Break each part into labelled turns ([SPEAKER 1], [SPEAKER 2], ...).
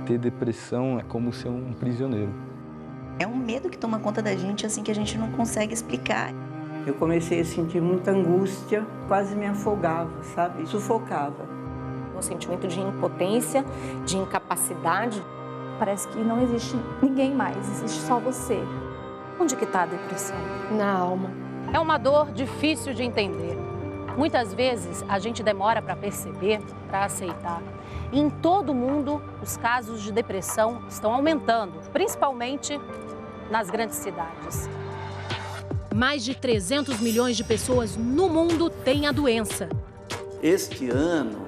[SPEAKER 1] Ter depressão é como ser um prisioneiro.
[SPEAKER 2] É um medo que toma conta da gente, assim, que a gente não consegue explicar.
[SPEAKER 3] Eu comecei a sentir muita angústia, quase me afogava, sabe? Sufocava.
[SPEAKER 4] Um sentimento de impotência, de incapacidade.
[SPEAKER 5] Parece que não existe ninguém mais, existe só você.
[SPEAKER 4] Onde que está a depressão?
[SPEAKER 6] Na alma. É uma dor difícil de entender. Muitas vezes a gente demora para perceber, para aceitar. E em todo o mundo, os casos de depressão estão aumentando, principalmente nas grandes cidades.
[SPEAKER 7] Mais de 300 milhões de pessoas no mundo têm a doença.
[SPEAKER 8] Este ano,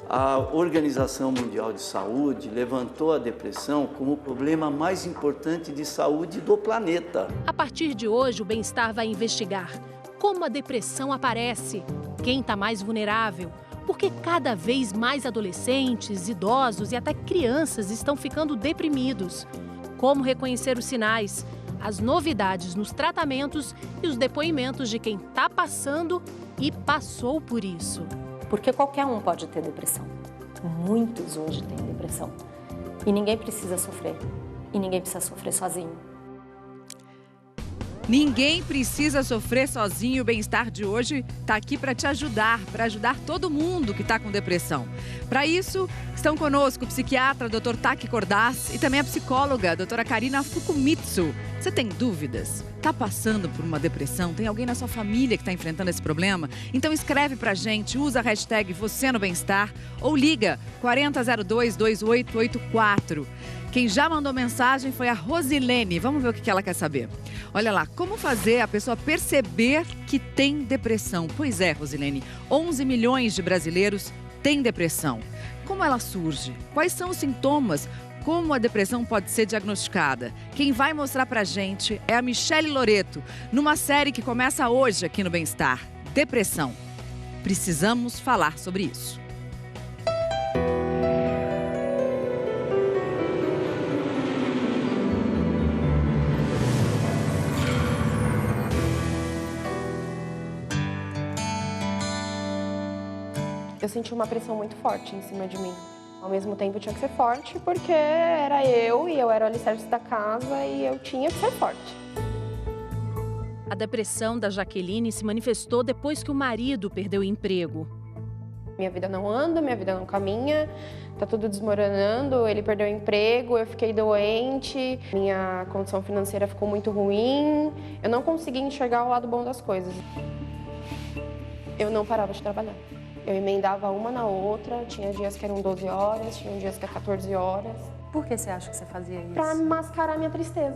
[SPEAKER 8] a Organização Mundial de Saúde levantou a depressão como o problema mais importante de saúde do planeta.
[SPEAKER 7] A partir de hoje, o Bem-Estar vai investigar como a depressão aparece, quem está mais vulnerável, porque cada vez mais adolescentes, idosos e até crianças estão ficando deprimidos. Como reconhecer os sinais, as novidades nos tratamentos e os depoimentos de quem está passando e passou por isso.
[SPEAKER 4] Porque qualquer um pode ter depressão. Muitos hoje têm depressão. E ninguém precisa sofrer. E ninguém precisa sofrer sozinho.
[SPEAKER 9] Ninguém precisa sofrer sozinho. O Bem-Estar de hoje está aqui para te ajudar, para ajudar todo mundo que está com depressão. Para isso, estão conosco o psiquiatra, Dr. Taki Cordaz, e também a psicóloga, doutora Karina Fukumitsu. Você tem dúvidas? Está passando por uma depressão? Tem alguém na sua família que está enfrentando esse problema? Então escreve pra gente, usa a hashtag Você no Bem-Estar ou liga 4002-2884. Quem já mandou mensagem foi a Rosilene. Vamos ver o que ela quer saber. Olha lá, como fazer a pessoa perceber que tem depressão? Pois é, Rosilene, 11 milhões de brasileiros têm depressão. Como ela surge? Quais são os sintomas? Como a depressão pode ser diagnosticada? Quem vai mostrar pra gente é a Michele Loreto, numa série que começa hoje aqui no Bem-Estar. Depressão. Precisamos falar sobre isso.
[SPEAKER 6] Eu senti uma pressão muito forte em cima de mim. Ao mesmo tempo, eu tinha que ser forte, porque era eu e eu era o alicerce da casa e eu tinha que ser forte.
[SPEAKER 7] A depressão da Jaqueline se manifestou depois que o marido perdeu o emprego.
[SPEAKER 6] Minha vida não anda, minha vida não caminha, tá tudo desmoronando, ele perdeu o emprego, eu fiquei doente, minha condição financeira ficou muito ruim, eu não consegui enxergar o lado bom das coisas. Eu não parava de trabalhar. Eu emendava uma na outra, tinha dias que eram 12 horas, tinha dias que eram 14 horas.
[SPEAKER 4] Por que você acha que você fazia isso?
[SPEAKER 6] Pra mascarar minha tristeza.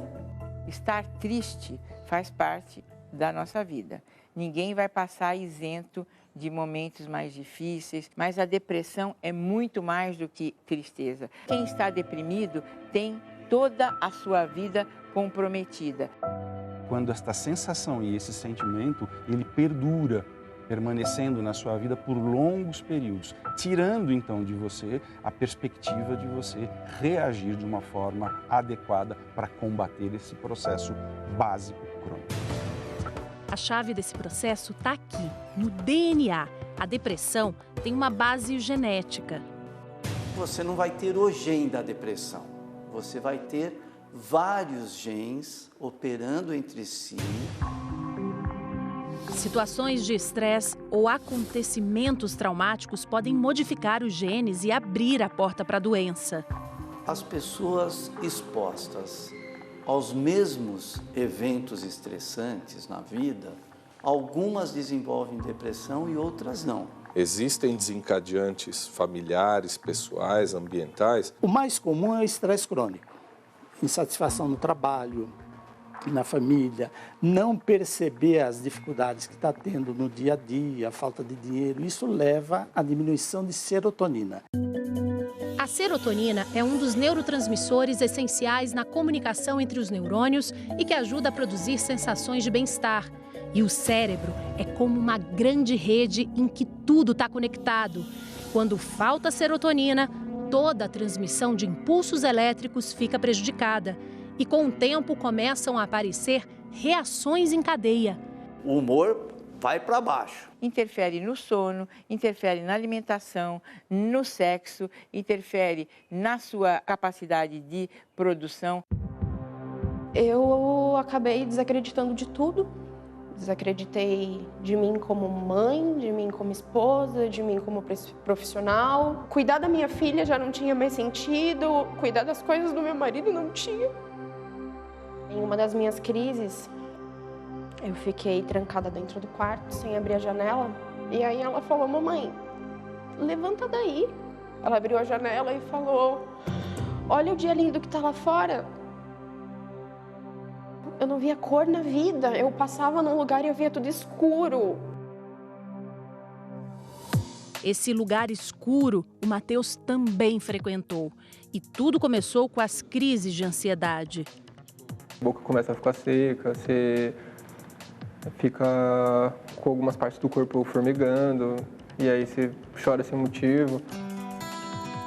[SPEAKER 10] Estar triste faz parte da nossa vida. Ninguém vai passar isento de momentos mais difíceis, mas a depressão é muito mais do que tristeza. Quem está deprimido tem toda a sua vida comprometida.
[SPEAKER 1] Quando esta sensação e esse sentimento, ele perdura, permanecendo na sua vida por longos períodos, tirando então de você a perspectiva de você reagir de uma forma adequada para combater esse processo básico crônico.
[SPEAKER 7] A chave desse processo está aqui, no DNA. A depressão tem uma base genética.
[SPEAKER 8] Você não vai ter o gene da depressão, você vai ter vários genes operando entre si.
[SPEAKER 7] Situações de estresse ou acontecimentos traumáticos podem modificar os genes e abrir a porta para a doença.
[SPEAKER 8] As pessoas expostas aos mesmos eventos estressantes na vida, algumas desenvolvem depressão e outras não.
[SPEAKER 11] Existem desencadeantes familiares, pessoais, ambientais.
[SPEAKER 12] O mais comum é o estresse crônico, insatisfação no trabalho, na família, não perceber as dificuldades que está tendo no dia a dia, a falta de dinheiro, isso leva à diminuição de serotonina.
[SPEAKER 7] A serotonina é um dos neurotransmissores essenciais na comunicação entre os neurônios e que ajuda a produzir sensações de bem-estar. E o cérebro é como uma grande rede em que tudo está conectado. Quando falta serotonina, toda a transmissão de impulsos elétricos fica prejudicada. E com o tempo começam a aparecer reações em cadeia.
[SPEAKER 8] O humor vai para baixo.
[SPEAKER 10] Interfere no sono, interfere na alimentação, no sexo, interfere na sua capacidade de produção.
[SPEAKER 6] Eu acabei desacreditando de tudo. Desacreditei de mim como mãe, de mim como esposa, de mim como profissional. Cuidar da minha filha já não tinha mais sentido, cuidar das coisas do meu marido não tinha. Em uma das minhas crises, eu fiquei trancada dentro do quarto, sem abrir a janela. E aí ela falou, mamãe, levanta daí. Ela abriu a janela e falou, olha o dia lindo que tá lá fora. Eu não via cor na vida, eu passava num lugar e eu via tudo escuro.
[SPEAKER 7] Esse lugar escuro o Matheus também frequentou. E tudo começou com as crises de ansiedade.
[SPEAKER 13] A boca começa a ficar seca, você fica com algumas partes do corpo formigando, e aí você chora sem motivo.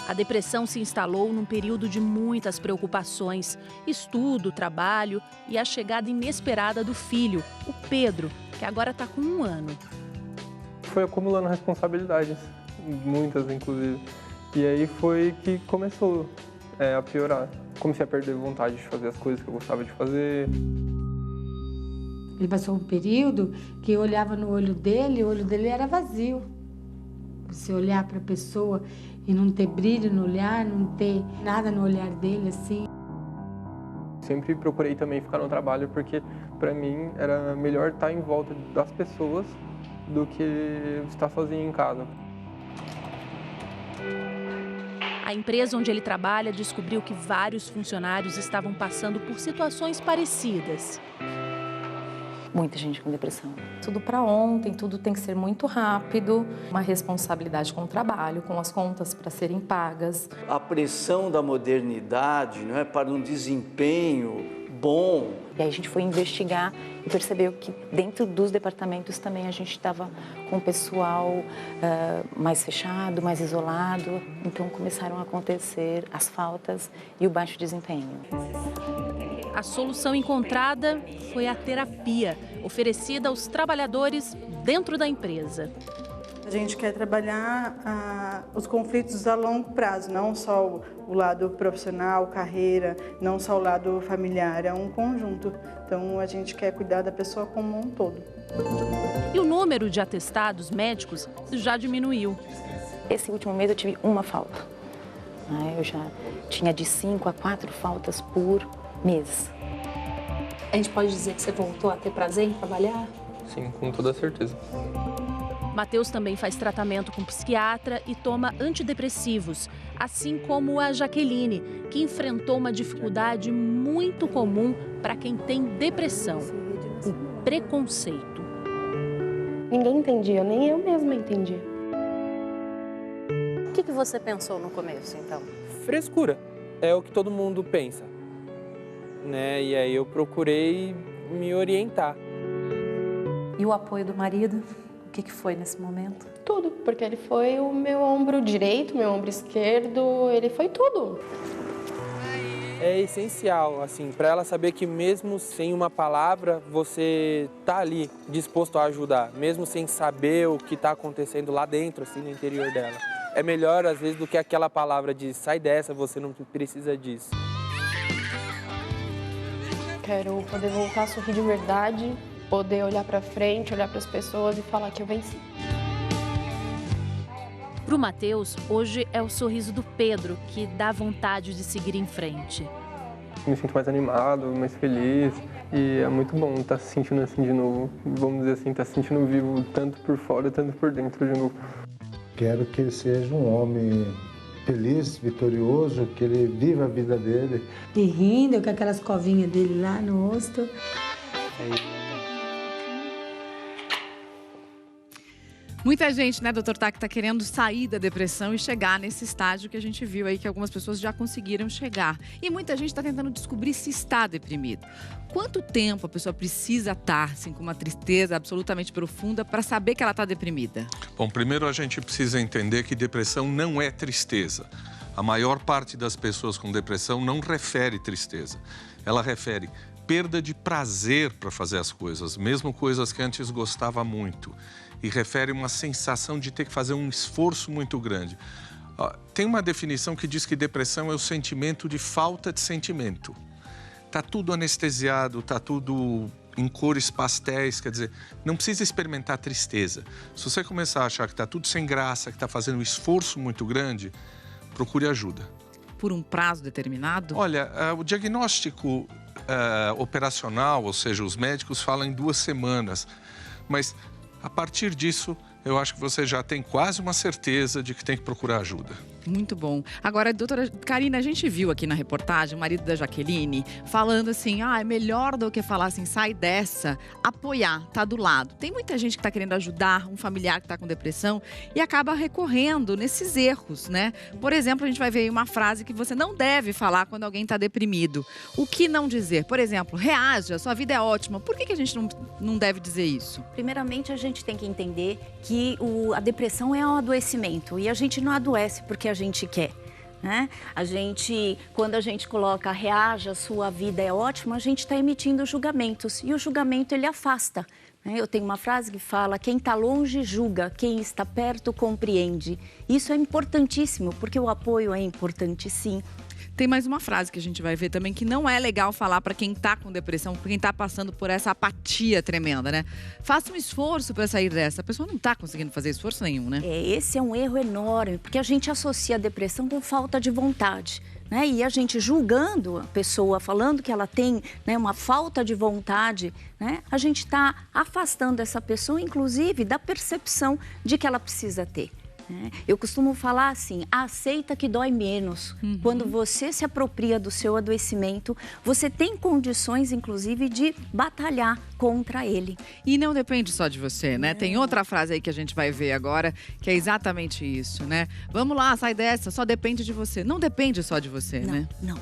[SPEAKER 7] A depressão se instalou num período de muitas preocupações, estudo, trabalho e a chegada inesperada do filho, o Pedro, que agora está com 1 ano.
[SPEAKER 13] Foi acumulando responsabilidades, muitas inclusive, e aí foi que começou a piorar. Comecei a perder vontade de fazer as coisas que eu gostava de fazer.
[SPEAKER 14] Ele passou um período que eu olhava no olho dele, o olho dele era vazio. Você olhar para a pessoa e não ter brilho no olhar, não ter nada no olhar dele, assim.
[SPEAKER 13] Sempre procurei também ficar no trabalho, porque para mim era melhor estar em volta das pessoas do que estar sozinho em casa.
[SPEAKER 7] A empresa onde ele trabalha descobriu que vários funcionários estavam passando por situações parecidas.
[SPEAKER 4] Muita gente com depressão. Tudo para ontem, tudo tem que ser muito rápido, uma responsabilidade com o trabalho, com as contas para serem pagas.
[SPEAKER 8] A pressão da modernidade, não é, para um desempenho bom.
[SPEAKER 4] E aí a gente foi investigar e percebeu que dentro dos departamentos também a gente estava com o pessoal mais fechado, mais isolado. Então começaram a acontecer as faltas e o baixo desempenho.
[SPEAKER 7] A solução encontrada foi a terapia, oferecida aos trabalhadores dentro da empresa.
[SPEAKER 15] A gente quer trabalhar os conflitos a longo prazo, não só o lado profissional, carreira, não só o lado familiar, é um conjunto. Então a gente quer cuidar da pessoa como um todo.
[SPEAKER 7] E o número de atestados médicos já diminuiu.
[SPEAKER 4] Esse último mês eu tive uma falta. Eu já tinha de 5 a 4 faltas por mês.
[SPEAKER 5] A gente pode dizer que você voltou a ter prazer em trabalhar?
[SPEAKER 13] Sim, com toda certeza.
[SPEAKER 7] Matheus também faz tratamento com psiquiatra e toma antidepressivos, assim como a Jaqueline, que enfrentou uma dificuldade muito comum para quem tem depressão, o preconceito.
[SPEAKER 6] Ninguém entendia, nem eu mesma entendia.
[SPEAKER 4] O que você pensou no começo, então?
[SPEAKER 16] Frescura, é o que todo mundo pensa, né? E aí eu procurei me orientar.
[SPEAKER 4] E o apoio do marido? O que foi nesse momento?
[SPEAKER 6] Tudo, porque ele foi o meu ombro direito, meu ombro esquerdo, ele foi tudo.
[SPEAKER 16] É essencial, assim, para ela saber que mesmo sem uma palavra, você tá ali disposto a ajudar, mesmo sem saber o que está acontecendo lá dentro, assim, no interior dela. É melhor, às vezes, do que aquela palavra de sai dessa, você não precisa disso.
[SPEAKER 6] Quero poder voltar a sorrir de verdade, poder olhar para frente, olhar para as pessoas e falar que eu venci.
[SPEAKER 7] Para o Matheus, hoje é o sorriso do Pedro que dá vontade de seguir em frente.
[SPEAKER 13] Me sinto mais animado, mais feliz e é muito bom estar se sentindo assim de novo. Vamos dizer assim, estar se sentindo vivo tanto por fora, tanto por dentro de novo.
[SPEAKER 17] Quero que ele seja um homem feliz, vitorioso, que ele viva a vida dele.
[SPEAKER 14] E rindo com aquelas covinhas dele lá no rosto.
[SPEAKER 9] Muita gente, né, doutor Tac, está querendo sair da depressão e chegar nesse estágio que a gente viu aí que algumas pessoas já conseguiram chegar. E muita gente está tentando descobrir se está deprimido. Quanto tempo a pessoa precisa estar assim, com uma tristeza absolutamente profunda para saber que ela está deprimida?
[SPEAKER 18] Bom, primeiro a gente precisa entender que depressão não é tristeza. A maior parte das pessoas com depressão não refere tristeza. Ela refere perda de prazer para fazer as coisas, mesmo coisas que antes gostava muito. E refere uma sensação de ter que fazer um esforço muito grande. Tem uma definição que diz que depressão é o sentimento de falta de sentimento. Está tudo anestesiado, está tudo em cores pastéis, quer dizer, não precisa experimentar tristeza. Se você começar a achar que está tudo sem graça, que está fazendo um esforço muito grande, procure ajuda.
[SPEAKER 9] Por um prazo determinado?
[SPEAKER 18] Olha, o diagnóstico operacional, ou seja, os médicos falam em 2 semanas, mas a partir disso, eu acho que você já tem quase uma certeza de que tem que procurar ajuda.
[SPEAKER 9] Muito bom. Agora, doutora Karina, a gente viu aqui na reportagem o marido da Jaqueline falando assim, é melhor do que falar assim, sai dessa, apoiar, tá do lado. Tem muita gente que tá querendo ajudar um familiar que tá com depressão e acaba recorrendo nesses erros, né? Por exemplo, a gente vai ver aí uma frase que você não deve falar quando alguém tá deprimido. O que não dizer? Por exemplo, reaja, sua vida é ótima. Por que a gente não deve dizer isso?
[SPEAKER 19] Primeiramente, a gente tem que entender que a depressão é um adoecimento e a gente não adoece porque a gente quer, né? Quando a gente coloca reaja, sua vida é ótima, a gente está emitindo julgamentos e o julgamento ele afasta, né? Eu tenho uma frase que fala, quem está longe julga, quem está perto compreende. Isso é importantíssimo, porque o apoio é importante sim.
[SPEAKER 9] Tem mais uma frase que a gente vai ver também, que não é legal falar para quem tá com depressão, para quem tá passando por essa apatia tremenda, né? Faça um esforço para sair dessa. A pessoa não tá conseguindo fazer esforço nenhum, né?
[SPEAKER 19] Esse é um erro enorme, porque a gente associa a depressão com falta de vontade, né? E a gente julgando a pessoa, falando que ela tem, né, uma falta de vontade, né? A gente está afastando essa pessoa, inclusive, da percepção de que ela precisa ter. Eu costumo falar assim, aceita que dói menos. Quando você se apropria do seu adoecimento, você tem condições, inclusive, de batalhar contra ele.
[SPEAKER 9] E não depende só de você, né? Tem outra frase aí que a gente vai ver agora, que é exatamente isso, né? Vamos lá, sai dessa, só depende de você. Não depende só de você, né?
[SPEAKER 19] Não.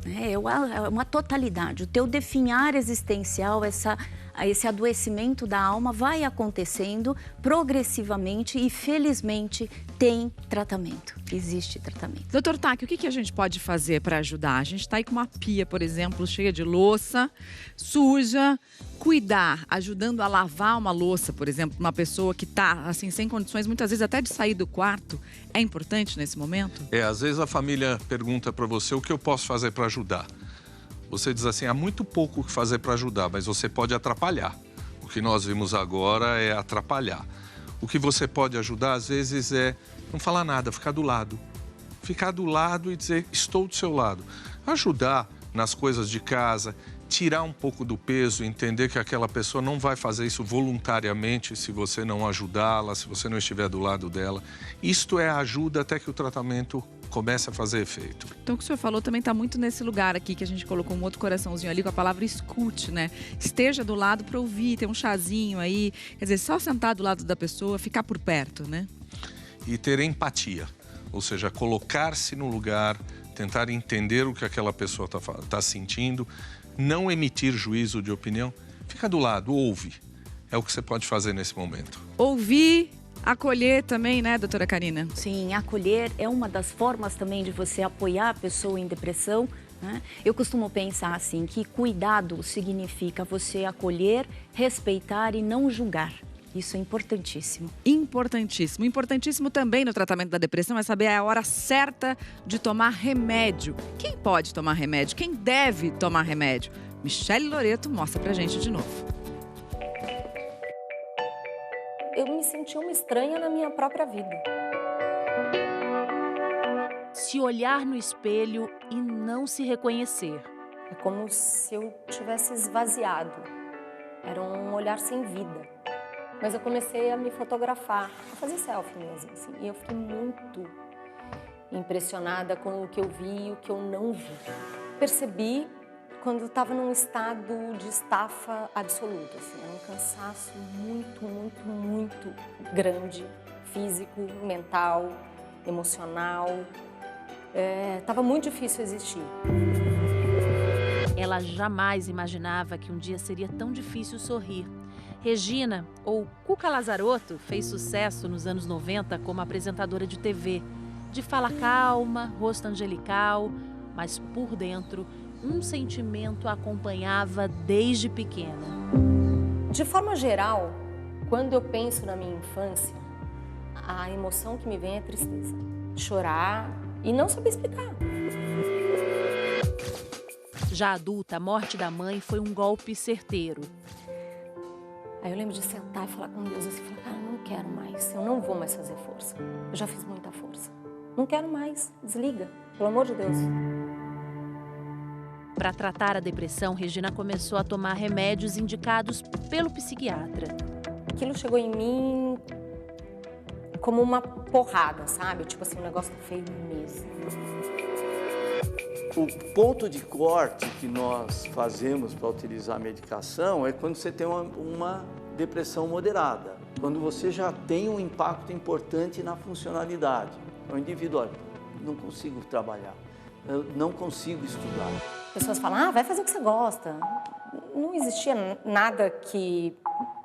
[SPEAKER 19] É uma totalidade. O teu definhar existencial, esse adoecimento da alma vai acontecendo progressivamente e, felizmente, tem tratamento. Existe tratamento.
[SPEAKER 9] Doutor Taki, o que a gente pode fazer para ajudar? A gente está aí com uma pia, por exemplo, cheia de louça, suja. Cuidar, ajudando a lavar uma louça, por exemplo, uma pessoa que está assim, sem condições, muitas vezes até de sair do quarto, é importante nesse momento?
[SPEAKER 18] Às vezes a família pergunta para você o que eu posso fazer para ajudar. Você diz assim, há muito pouco o que fazer para ajudar, mas você pode atrapalhar. O que nós vimos agora é atrapalhar. O que você pode ajudar, às vezes, é não falar nada, ficar do lado. Ficar do lado e dizer, estou do seu lado. Ajudar nas coisas de casa, tirar um pouco do peso, entender que aquela pessoa não vai fazer isso voluntariamente se você não ajudá-la, se você não estiver do lado dela. Isto é ajuda até que o tratamento comece a fazer efeito.
[SPEAKER 9] Então o que o senhor falou também está muito nesse lugar aqui, que a gente colocou um outro coraçãozinho ali com a palavra escute, né? Esteja do lado para ouvir, ter um chazinho aí, quer dizer, só sentar do lado da pessoa, ficar por perto, né?
[SPEAKER 18] E ter empatia, ou seja, colocar-se no lugar, tentar entender o que aquela pessoa está sentindo, não emitir juízo de opinião, fica do lado, ouve. É o que você pode fazer nesse momento.
[SPEAKER 9] Ouvir, acolher também, né, doutora Karina?
[SPEAKER 19] Sim, acolher é uma das formas também de você apoiar a pessoa em depressão, né? Eu costumo pensar assim, que cuidado significa você acolher, respeitar e não julgar. Isso é importantíssimo.
[SPEAKER 9] Importantíssimo. Importantíssimo também no tratamento da depressão é saber a hora certa de tomar remédio. Quem pode tomar remédio? Quem deve tomar remédio? Michele Loreto mostra pra gente de novo.
[SPEAKER 20] Eu me senti uma estranha na minha própria vida.
[SPEAKER 7] Se olhar no espelho e não se reconhecer.
[SPEAKER 20] É como se eu tivesse esvaziado. Era um olhar sem vida. Mas eu comecei a me fotografar, a fazer selfie mesmo, assim. E eu fiquei muito impressionada com o que eu vi e o que eu não vi. Percebi quando eu estava num estado de estafa absoluta, assim. Era um cansaço muito grande, físico, mental, emocional. Estava muito difícil existir.
[SPEAKER 7] Ela jamais imaginava que um dia seria tão difícil sorrir. Regina, ou Cuca Lazarotto, fez sucesso nos anos 90 como apresentadora de TV. De fala calma, rosto angelical, mas por dentro um sentimento a acompanhava desde pequena.
[SPEAKER 20] De forma geral, quando eu penso na minha infância, a emoção que me vem é tristeza. Chorar e não saber explicar.
[SPEAKER 7] Já adulta, a morte da mãe foi um golpe certeiro.
[SPEAKER 20] Aí eu lembro de sentar e falar com Deus assim, falar, cara, eu não quero mais, eu não vou mais fazer força. Eu já fiz muita força. Não quero mais, desliga, pelo amor de Deus.
[SPEAKER 7] Para tratar a depressão, Regina começou a tomar remédios indicados pelo psiquiatra.
[SPEAKER 20] Aquilo chegou em mim como uma porrada, sabe? Tipo assim, o negócio tá feio mesmo.
[SPEAKER 8] O ponto de corte que nós fazemos para utilizar a medicação é quando você tem uma depressão moderada, quando você já tem um impacto importante na funcionalidade. O indivíduo, olha, não consigo trabalhar, eu não consigo estudar.
[SPEAKER 20] As pessoas falam, vai fazer o que você gosta. Não existia nada que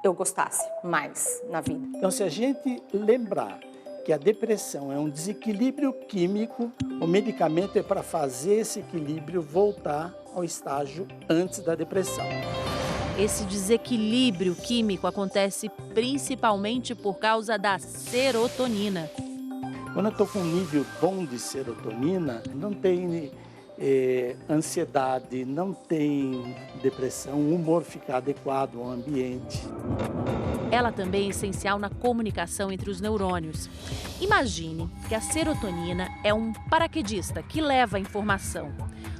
[SPEAKER 20] eu gostasse mais na vida.
[SPEAKER 12] Então, se a gente lembrar que a depressão é um desequilíbrio químico, o medicamento é para fazer esse equilíbrio voltar ao estágio antes da depressão.
[SPEAKER 7] Esse desequilíbrio químico acontece principalmente por causa da serotonina.
[SPEAKER 12] Quando eu estou com um nível bom de serotonina, não tem ansiedade, não tem depressão, o humor fica adequado ao ambiente.
[SPEAKER 7] Ela também é essencial na comunicação entre os neurônios. Imagine que a serotonina é um paraquedista que leva a informação.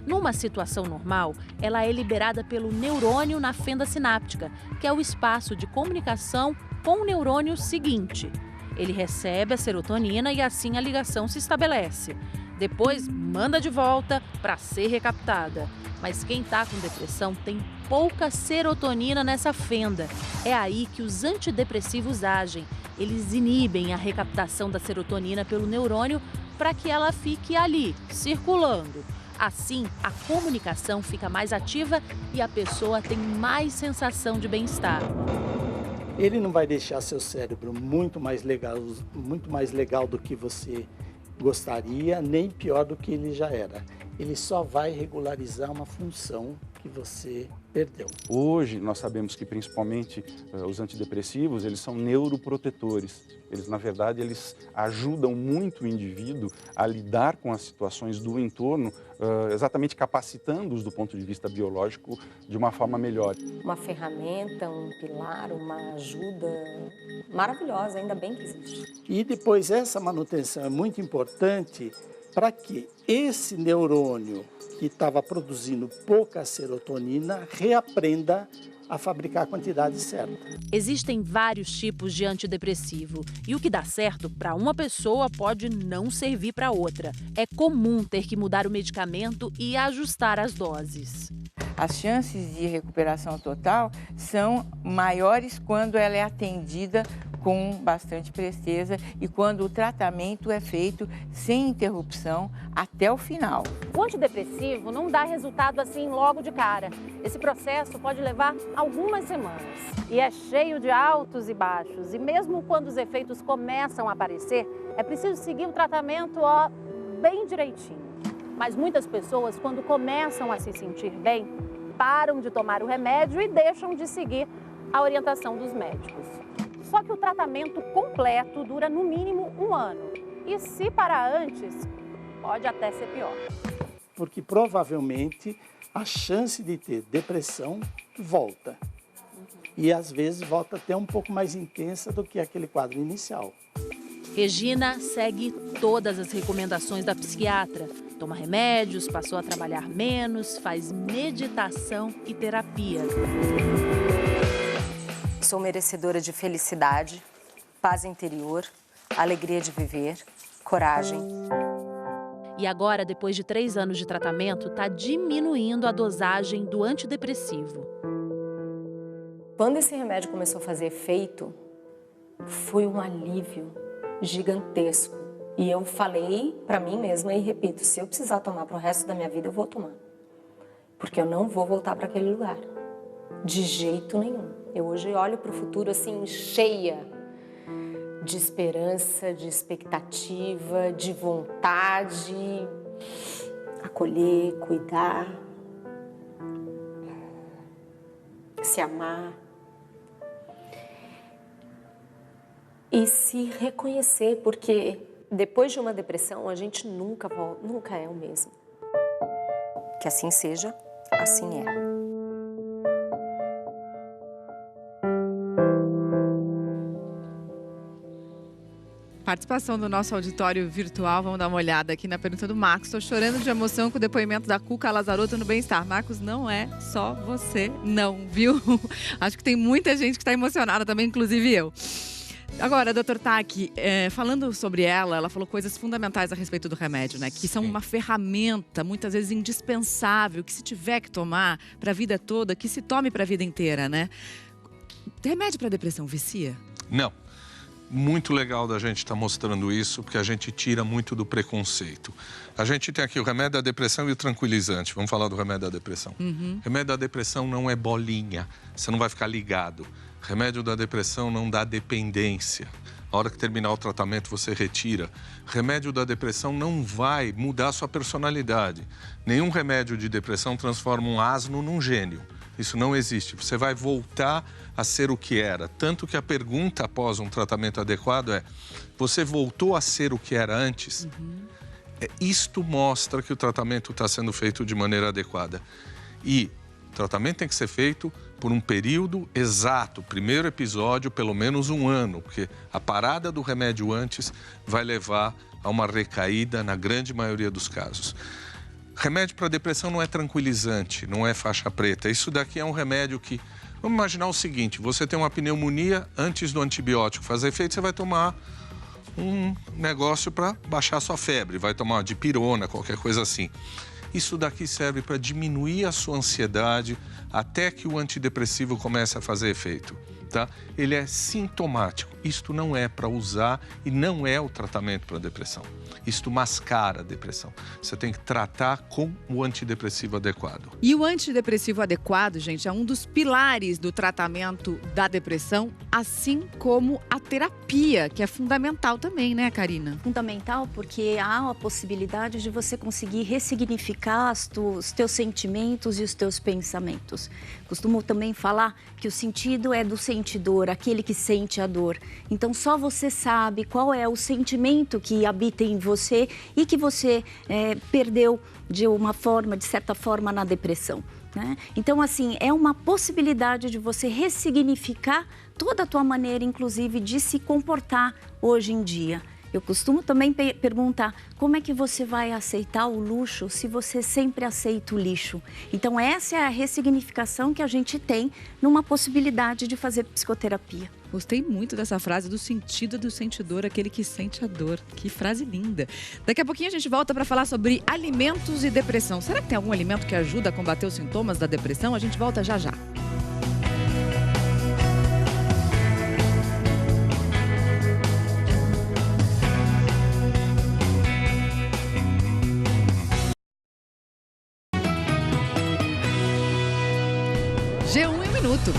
[SPEAKER 7] Numa situação normal, ela é liberada pelo neurônio na fenda sináptica, que é o espaço de comunicação com o neurônio seguinte. Ele recebe a serotonina e assim a ligação se estabelece. Depois, manda de volta para ser recaptada. Mas quem está com depressão tem pouca serotonina nessa fenda. É aí que os antidepressivos agem. Eles inibem a recaptação da serotonina pelo neurônio para que ela fique ali, circulando. Assim, a comunicação fica mais ativa e a pessoa tem mais sensação de bem-estar.
[SPEAKER 12] Ele não vai deixar seu cérebro muito mais legal do que você gostaria, nem pior do que ele já era. Ele só vai regularizar uma função que você perdeu.
[SPEAKER 1] Hoje, nós sabemos que principalmente os antidepressivos, eles são neuroprotetores. Eles, na verdade, eles ajudam muito o indivíduo a lidar com as situações do entorno, exatamente capacitando-os do ponto de vista biológico de uma forma melhor.
[SPEAKER 20] Uma ferramenta, um pilar, uma ajuda maravilhosa, ainda bem que existe.
[SPEAKER 12] E depois essa manutenção é muito importante para que esse neurônio que estava produzindo pouca serotonina reaprenda a fabricar a quantidade certa.
[SPEAKER 7] Existem vários tipos de antidepressivo e o que dá certo para uma pessoa pode não servir para outra. É comum ter que mudar o medicamento e ajustar as doses.
[SPEAKER 10] As chances de recuperação total são maiores quando ela é atendida com bastante presteza e quando o tratamento é feito sem interrupção até o final.
[SPEAKER 21] O antidepressivo não dá resultado assim logo de cara. Esse processo pode levar algumas semanas. E é cheio de altos e baixos. E mesmo quando os efeitos começam a aparecer, é preciso seguir o tratamento bem direitinho. Mas muitas pessoas, quando começam a se sentir bem, param de tomar o remédio e deixam de seguir a orientação dos médicos. Só que o tratamento completo dura no mínimo 1 ano. E se parar antes, pode até ser pior.
[SPEAKER 12] Porque provavelmente a chance de ter depressão volta. E às vezes volta até um pouco mais intensa do que aquele quadro inicial.
[SPEAKER 7] Regina segue todas as recomendações da psiquiatra. Toma remédios, passou a trabalhar menos, faz meditação e terapia.
[SPEAKER 20] Sou merecedora de felicidade, paz interior, alegria de viver, coragem.
[SPEAKER 7] E agora, depois de 3 anos de tratamento, está diminuindo a dosagem do antidepressivo.
[SPEAKER 20] Quando esse remédio começou a fazer efeito, foi um alívio gigantesco. E eu falei para mim mesma e repito, se eu precisar tomar para o resto da minha vida, eu vou tomar. Porque eu não vou voltar para aquele lugar. De jeito nenhum. Eu hoje olho para o futuro assim, cheia de esperança, de expectativa, de vontade, acolher, cuidar, se amar e se reconhecer, porque depois de uma depressão a gente nunca é o mesmo. Que assim seja, assim é.
[SPEAKER 9] Participação do nosso auditório virtual. Vamos dar uma olhada aqui na pergunta do Marcos. Estou chorando de emoção com o depoimento da Cuca Lazarotto no Bem-Estar. Marcos, não é só você, não, viu? Acho que tem muita gente que está emocionada também, inclusive eu. Agora, doutor Taki, falando sobre ela falou coisas fundamentais a respeito do remédio, né? Que são uma ferramenta, muitas vezes indispensável, que se tiver que tomar para a vida toda, que se tome para a vida inteira, né? Remédio para depressão vicia?
[SPEAKER 18] Não. Muito legal da gente estar mostrando isso, porque a gente tira muito do preconceito. A gente tem aqui o remédio da depressão e o tranquilizante. Vamos falar do remédio da depressão. Remédio da depressão não é bolinha, você não vai ficar ligado. Remédio da depressão não dá dependência. A hora que terminar o tratamento, você retira. Remédio da depressão não vai mudar a sua personalidade. Nenhum remédio de depressão transforma um asno num gênio. Isso não existe. Você vai voltar a ser o que era. Tanto que a pergunta após um tratamento adequado é: você voltou a ser o que era antes? Isto mostra que o tratamento está sendo feito de maneira adequada. E o tratamento tem que ser feito por um período exato. Primeiro episódio, pelo menos 1 ano. Porque a parada do remédio antes vai levar a uma recaída na grande maioria dos casos. Remédio para depressão não é tranquilizante, não é faixa preta. Isso daqui é um remédio que... Vamos imaginar o seguinte: você tem uma pneumonia, antes do antibiótico fazer efeito, você vai tomar um negócio para baixar sua febre. Vai tomar uma dipirona, qualquer coisa assim. Isso daqui serve para diminuir a sua ansiedade até que o antidepressivo comece a fazer efeito. Tá? Ele é sintomático. Isto não é para usar e não é o tratamento para depressão. Isto mascara a depressão. Você tem que tratar com o antidepressivo adequado.
[SPEAKER 9] E o antidepressivo adequado, gente, é um dos pilares do tratamento da depressão, assim como a terapia, que é fundamental também, né, Karina?
[SPEAKER 19] Fundamental porque há a possibilidade de você conseguir ressignificar os teus sentimentos e os teus pensamentos. Costumo também falar que o sentido é do sentidor, aquele que sente a dor. Então, só você sabe qual é o sentimento que habita em você e que você perdeu de certa forma, na depressão, né? Então, assim, é uma possibilidade de você ressignificar toda a tua maneira, inclusive, de se comportar hoje em dia. Eu costumo também perguntar: como é que você vai aceitar o luxo se você sempre aceita o lixo? Então, essa é a ressignificação que a gente tem numa possibilidade de fazer psicoterapia.
[SPEAKER 9] Gostei muito dessa frase do sentido do sentidor, aquele que sente a dor. Que frase linda. Daqui a pouquinho a gente volta para falar sobre alimentos e depressão. Será que tem algum alimento que ajuda a combater os sintomas da depressão? A gente volta já já. G1 em 1 minuto.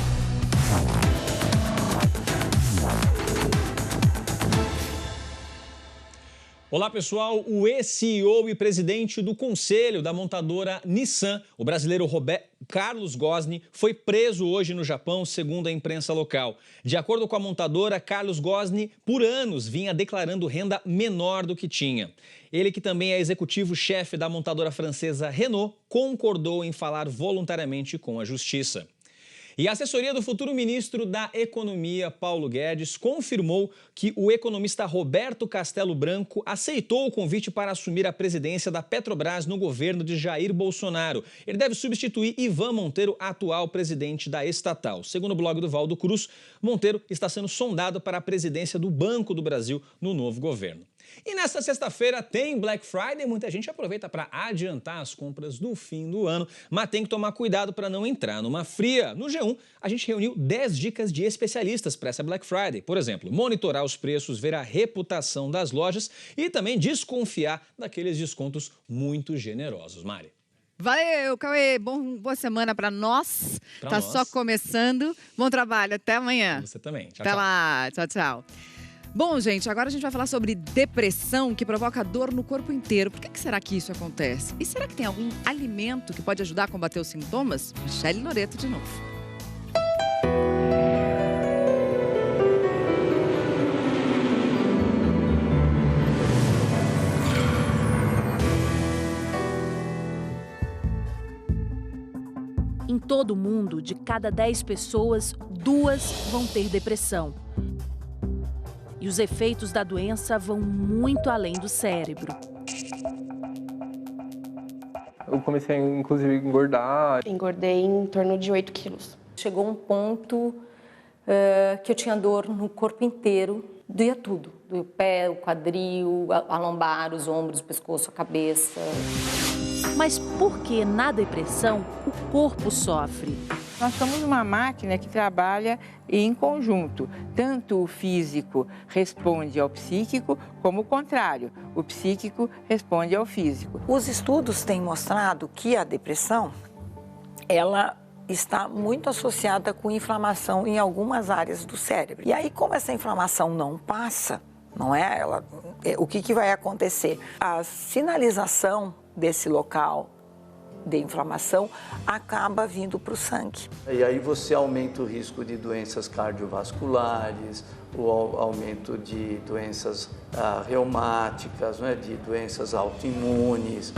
[SPEAKER 2] Olá, pessoal. O ex-CEO e presidente do conselho da montadora Nissan, o brasileiro Carlos Ghosn, foi preso hoje no Japão, segundo a imprensa local. De acordo com a montadora, Carlos Ghosn, por anos, vinha declarando renda menor do que tinha. Ele, que também é executivo-chefe da montadora francesa Renault, concordou em falar voluntariamente com a justiça. E a assessoria do futuro ministro da Economia, Paulo Guedes, confirmou que o economista Roberto Castelo Branco aceitou o convite para assumir a presidência da Petrobras no governo de Jair Bolsonaro. Ele deve substituir Ivan Monteiro, atual presidente da estatal. Segundo o blog do Valdo Cruz, Monteiro está sendo sondado para a presidência do Banco do Brasil no novo governo. E nesta sexta-feira tem Black Friday, muita gente aproveita para adiantar as compras do fim do ano, mas tem que tomar cuidado para não entrar numa fria. No G1, a gente reuniu 10 dicas de especialistas para essa Black Friday. Por exemplo, monitorar os preços, ver a reputação das lojas e também desconfiar daqueles descontos muito generosos. Mari.
[SPEAKER 9] Valeu, Cauê. Boa semana para nós. Tá só começando. Bom trabalho. Até amanhã.
[SPEAKER 2] Você também. Tchau,
[SPEAKER 9] Até
[SPEAKER 2] tchau.
[SPEAKER 9] lá. Tchau, tchau. Bom, gente, agora a gente vai falar sobre depressão que provoca dor no corpo inteiro. Por que será que isso acontece? E será que tem algum alimento que pode ajudar a combater os sintomas? Michele Loreto de novo.
[SPEAKER 7] Em todo o mundo, de cada 10 pessoas, 2 vão ter depressão. E os efeitos da doença vão muito além do cérebro.
[SPEAKER 13] Eu comecei, inclusive, a engordar.
[SPEAKER 6] Engordei em torno de 8 quilos.
[SPEAKER 20] Chegou um ponto que eu tinha dor no corpo inteiro, doía tudo. Doía o pé, o quadril, a lombar, os ombros, o pescoço, a cabeça.
[SPEAKER 7] Mas por que na depressão o corpo sofre?
[SPEAKER 10] Nós somos uma máquina que trabalha em conjunto. Tanto o físico responde ao psíquico, como o contrário. O psíquico responde ao físico.
[SPEAKER 3] Os estudos têm mostrado que a depressão, ela está muito associada com inflamação em algumas áreas do cérebro. E aí, como essa inflamação não passa, não é? O que vai acontecer? A sinalização desse local de inflamação acaba vindo para o sangue.
[SPEAKER 8] E aí você aumenta o risco de doenças cardiovasculares, o aumento de doenças reumáticas, né, de doenças autoimunes.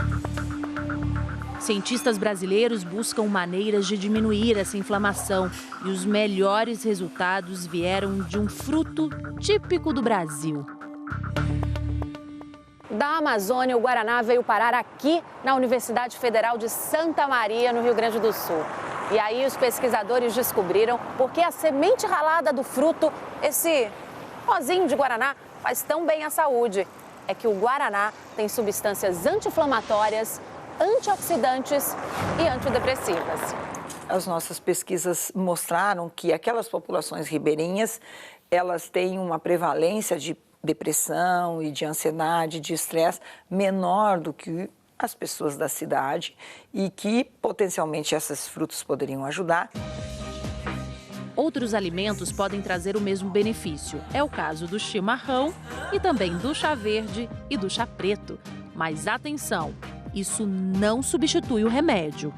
[SPEAKER 7] Cientistas brasileiros buscam maneiras de diminuir essa inflamação e os melhores resultados vieram de um fruto típico do Brasil.
[SPEAKER 21] Da Amazônia, o guaraná veio parar aqui na Universidade Federal de Santa Maria, no Rio Grande do Sul. E aí os pesquisadores descobriram por que a semente ralada do fruto, esse pozinho de guaraná, faz tão bem à saúde. É que o guaraná tem substâncias anti-inflamatórias, antioxidantes e antidepressivas.
[SPEAKER 3] As nossas pesquisas mostraram que aquelas populações ribeirinhas, elas têm uma prevalência de depressão e de ansiedade, de estresse menor do que as pessoas da cidade e que potencialmente esses frutos poderiam ajudar.
[SPEAKER 7] Outros alimentos podem trazer o mesmo benefício. É o caso do chimarrão e também do chá verde e do chá preto. Mas atenção, isso não substitui o remédio.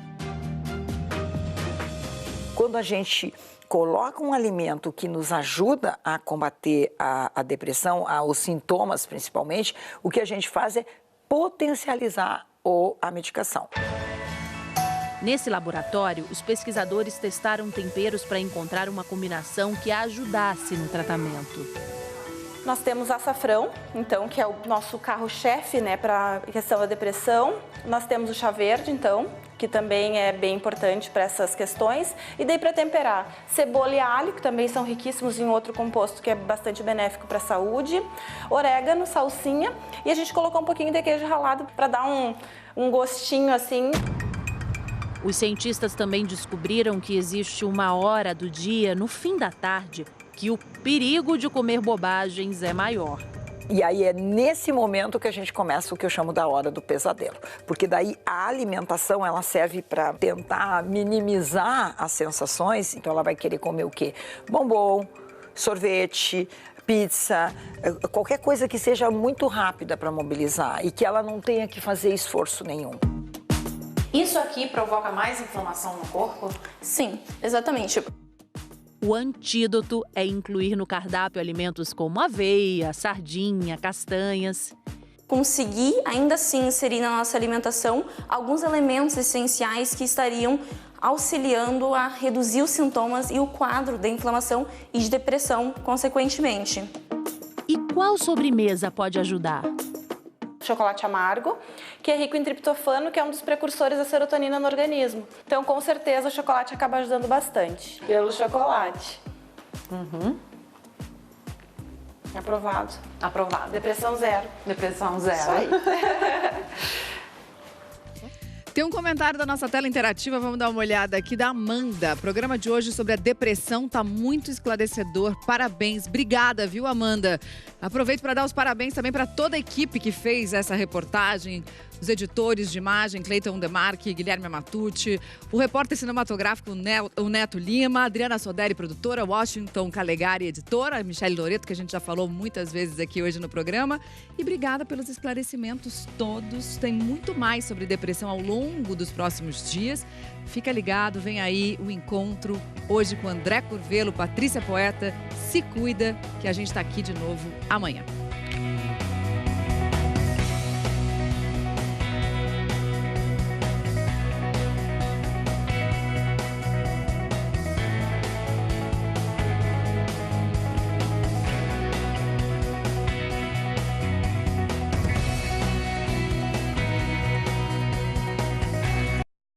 [SPEAKER 3] Quando a gente coloca um alimento que nos ajuda a combater a depressão, os sintomas principalmente, o que a gente faz é potencializar a medicação.
[SPEAKER 7] Nesse laboratório, os pesquisadores testaram temperos para encontrar uma combinação que ajudasse no tratamento.
[SPEAKER 22] Nós temos açafrão, então, que é o nosso carro-chefe, né, para a questão da depressão. Nós temos o chá verde, então, que também é bem importante para essas questões. E daí para temperar, cebola e alho, que também são riquíssimos em outro composto que é bastante benéfico para a saúde. Orégano, salsinha e a gente colocou um pouquinho de queijo ralado para dar um gostinho assim.
[SPEAKER 7] Os cientistas também descobriram que existe uma hora do dia, no fim da tarde, que o perigo de comer bobagens é maior.
[SPEAKER 3] E aí é nesse momento que a gente começa o que eu chamo da hora do pesadelo. Porque daí a alimentação, ela serve para tentar minimizar as sensações. Então ela vai querer comer o quê? Bombom, sorvete, pizza, qualquer coisa que seja muito rápida para mobilizar e que ela não tenha que fazer esforço nenhum.
[SPEAKER 22] Isso aqui provoca mais inflamação no corpo? Sim, exatamente.
[SPEAKER 7] O antídoto é incluir no cardápio alimentos como aveia, sardinha, castanhas.
[SPEAKER 22] Conseguir, ainda assim, inserir na nossa alimentação alguns elementos essenciais que estariam auxiliando a reduzir os sintomas e o quadro de inflamação e de depressão, consequentemente.
[SPEAKER 7] E qual sobremesa pode ajudar?
[SPEAKER 22] Chocolate amargo, que é rico em triptofano, que é um dos precursores da serotonina no organismo. Então, com certeza, o chocolate acaba ajudando bastante. Pelo chocolate. Aprovado. Aprovado. Depressão zero.
[SPEAKER 21] Depressão zero.
[SPEAKER 22] Isso aí.
[SPEAKER 9] Tem um comentário da nossa tela interativa, vamos dar uma olhada aqui, da Amanda. O programa de hoje sobre a depressão está muito esclarecedor. Parabéns. Obrigada, viu, Amanda? Aproveito para dar os parabéns também para toda a equipe que fez essa reportagem. Os editores de imagem, Cleiton Demarque, Guilherme Matucci, o repórter cinematográfico, o Neto Lima, Adriana Soderi, produtora, Washington Calegari, editora, Michele Loreto, que a gente já falou muitas vezes aqui hoje no programa. E obrigada pelos esclarecimentos todos. Tem muito mais sobre depressão ao longo dos próximos dias. Fica ligado, vem aí o encontro hoje com André Curvelo, Patrícia Poeta. Se cuida, que a gente está aqui de novo amanhã.